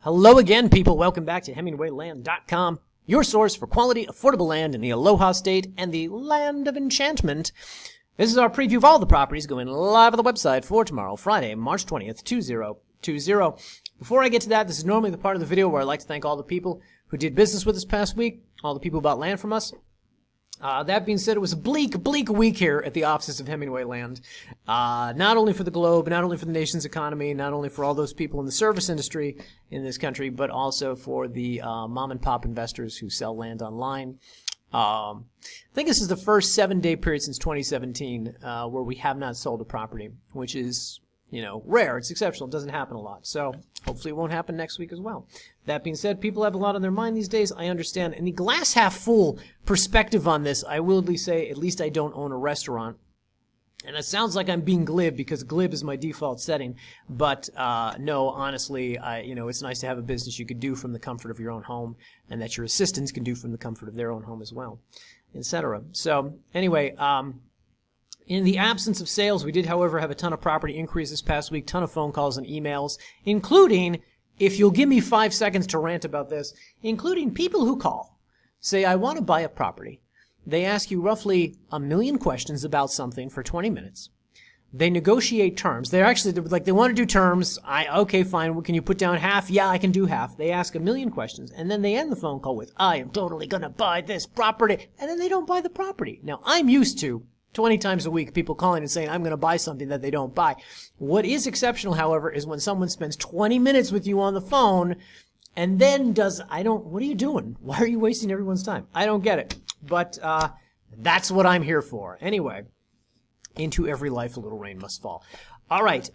Hello again, people. Welcome back to HemingwayLand.com, your source for quality, affordable land in the Aloha State and the land of enchantment. This is our preview of all the properties going live on the website for tomorrow, Friday, March 20th, 2020. Before I get to that, this is normally the part of the video where I like to thank all the people who did business with us past week, all the people who bought land from us. That being said, it was a bleak week here at the offices of Hemingway Land. Not only for the globe, not only for the nation's economy, not only for all those people in the service industry in this country, but also for the mom and pop investors who sell land online. I think this is the first 7-day period since 2017 where we have not sold a property, which is, rare. It's exceptional. It doesn't happen a lot. So hopefully it won't happen next week as well. That being said, people have a lot on their mind these days. I understand. In the glass half full perspective on this, I will say at least I don't own a restaurant. And it sounds like I'm being glib because glib is my default setting. But no, honestly, it's nice to have a business you could do from the comfort of your own home and that your assistants can do from the comfort of their own home as well, etc. So anyway, in the absence of sales, we did, however, have a ton of property inquiries this past week, ton of phone calls and emails, including, if you'll give me 5 seconds to rant about this, including people who call, say, I want to buy a property. They ask you roughly 1 million questions about something for 20 minutes. They negotiate terms. They want to do terms. Okay, fine. Can you put down half? Yeah, I can do half. They ask 1 million questions, and then they end the phone call with, I am totally going to buy this property, and then they don't buy the property. Now, I'm used to 20 times a week people calling and saying, I'm going to buy something that they don't buy. What is exceptional, however, is when someone spends 20 minutes with you on the phone and then what are you doing? Why are you wasting everyone's time? I don't get it. But that's what I'm here for. Anyway, into every life a little rain must fall. All right.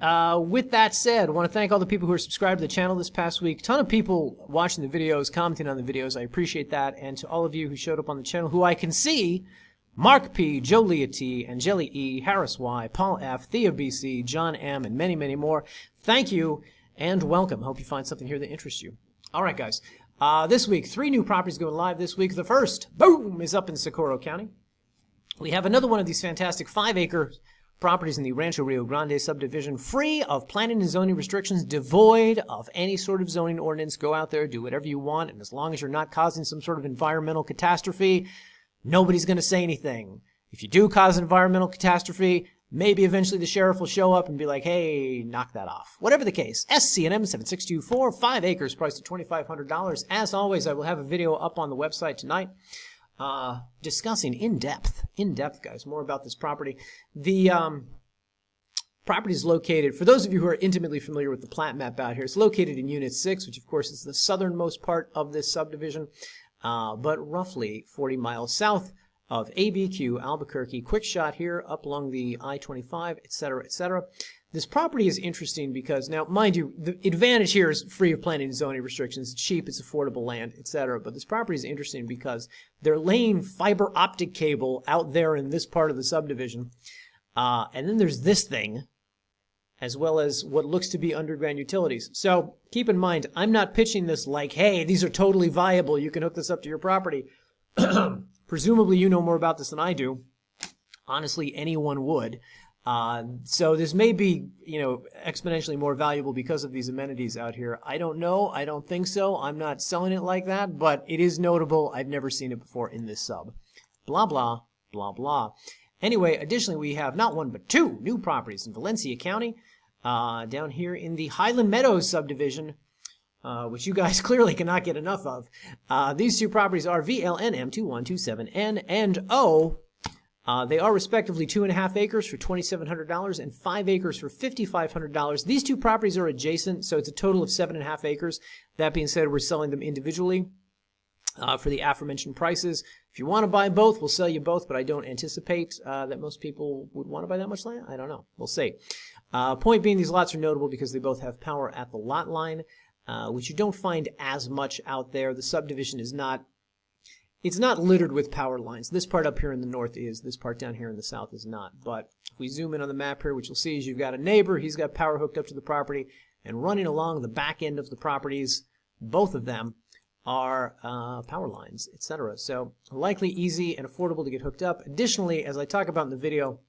With that said, I want to thank all the people who are subscribed to the channel this past week. A ton of people watching the videos, commenting on the videos. I appreciate that. And to all of you who showed up on the channel who I can see, Mark P., Jolia T., Angeli E., Harris Y., Paul F., Thea BC, John M., and many, many more. Thank you and welcome. Hope you find something here that interests you. All right, guys. This week, 3 new properties going live this week. The first, boom, is up in Socorro County. We have another one of these fantastic 5-acre properties in the Rancho Rio Grande subdivision, free of planning and zoning restrictions, devoid of any sort of zoning ordinance. Go out there, do whatever you want, and as long as you're not causing some sort of environmental catastrophe, nobody's going to say anything. If you do cause an environmental catastrophe, maybe eventually the sheriff will show up and be like, hey, knock that off. Whatever the case, SCNM 7624, 5 acres, priced at $2,500. As always, I will have a video up on the website tonight discussing in depth, guys, more about this property. The property is located, for those of you who are intimately familiar with the plat map out here, it's located in Unit 6, which of course is the southernmost part of this subdivision. But roughly 40 miles south of ABQ, Albuquerque. Quick shot here up along the I-25, etc., etc. This property is interesting because, now, mind you, the advantage here is free of planning and zoning restrictions. It's cheap, it's affordable land, etc. But this property is interesting because they're laying fiber optic cable out there in this part of the subdivision. And then there's this thing, as well as what looks to be underground utilities. So keep in mind, I'm not pitching this like, hey, these are totally viable, you can hook this up to your property. Presumably you know more about this than I do. Honestly, anyone would. So this may be, exponentially more valuable because of these amenities out here. I don't know. I don't think so. I'm not selling it like that, but it is notable. I've never seen it before in this sub. Blah, blah, blah, blah. Anyway, additionally, we have not 1 but 2 new properties in Valencia County, down here in the Highland Meadows subdivision, which you guys clearly cannot get enough of. These 2 properties are VLNM2127N and O. They are respectively 2.5 acres for $2,700 and 5 acres for $5,500. These 2 properties are adjacent, so it's a total of 7.5 acres. That being said, we're selling them individually for the aforementioned prices. If you want to buy both, we'll sell you both, but I don't anticipate that most people would want to buy that much land. I don't know. We'll see. Point being, these lots are notable because they both have power at the lot line, which you don't find as much out there. The subdivision is not, it's not littered with power lines. This part up here in the north is, this part down here in the south is not. But if we zoom in on the map here, what you'll see is you've got a neighbor, he's got power hooked up to the property, and running along the back end of the properties, both of them are power lines, etc. So likely easy and affordable to get hooked up. Additionally, as I talk about in the video,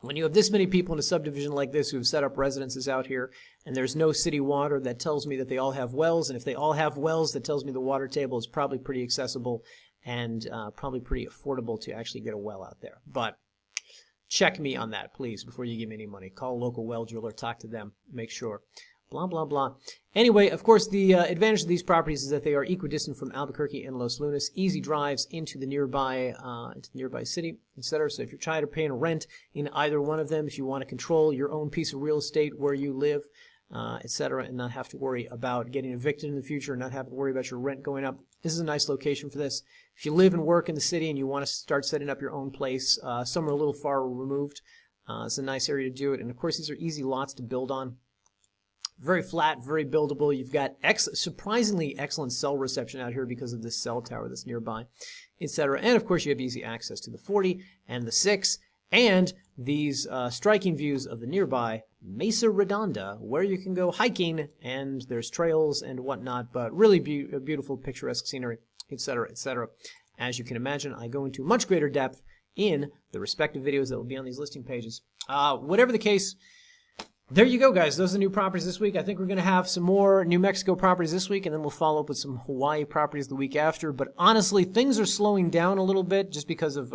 When you have this many people in a subdivision like this who have set up residences out here, and there's no city water, that tells me that they all have wells, and if they all have wells, that tells me the water table is probably pretty accessible and probably pretty affordable to actually get a well out there. But check me on that, please, before you give me any money. Call a local well driller, talk to them, make sure. Blah, blah, blah. Anyway, of course, the advantage of these properties is that they are equidistant from Albuquerque and Los Lunas, easy drives into the nearby city, etc. So if you're trying to pay a rent in either one of them, if you want to control your own piece of real estate where you live, etc., and not have to worry about getting evicted in the future, not have to worry about your rent going up, this is a nice location for this. If you live and work in the city and you want to start setting up your own place, somewhere a little far removed, it's a nice area to do it. And of course, these are easy lots to build on. Very flat, very buildable. You've got surprisingly excellent cell reception out here because of this cell tower that's nearby, etc. And of course, you have easy access to the 40 and the 6 and these striking views of the nearby Mesa Redonda, where you can go hiking and there's trails and whatnot, but really beautiful, picturesque scenery, etc., etc. As you can imagine, I go into much greater depth in the respective videos that will be on these listing pages. Whatever the case, there you go, guys. Those are the new properties this week. I think we're going to have some more New Mexico properties this week, and then we'll follow up with some Hawaii properties the week after. But honestly, things are slowing down a little bit just because of,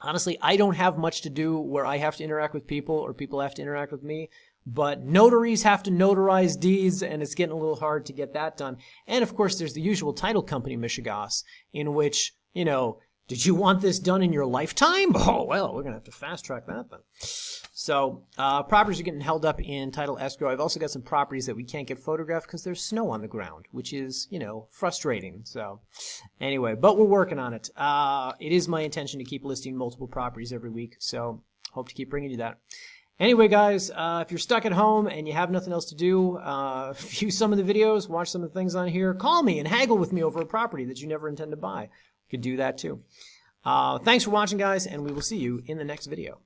honestly, I don't have much to do where I have to interact with people or people have to interact with me. But notaries have to notarize deeds, and it's getting a little hard to get that done. And, of course, there's the usual title company mishigas in which, you know, did you want this done in your lifetime? Oh, well, we're going to have to fast-track that then. So properties are getting held up in title escrow. I've also got some properties that we can't get photographed because there's snow on the ground, which is, you know, frustrating. So anyway, but we're working on it. It is my intention to keep listing multiple properties every week, so hope to keep bringing you that. Anyway, guys, if you're stuck at home and you have nothing else to do, view some of the videos, watch some of the things on here, call me and haggle with me over a property that you never intend to buy. You could do that too. Thanks for watching, guys, and we will see you in the next video.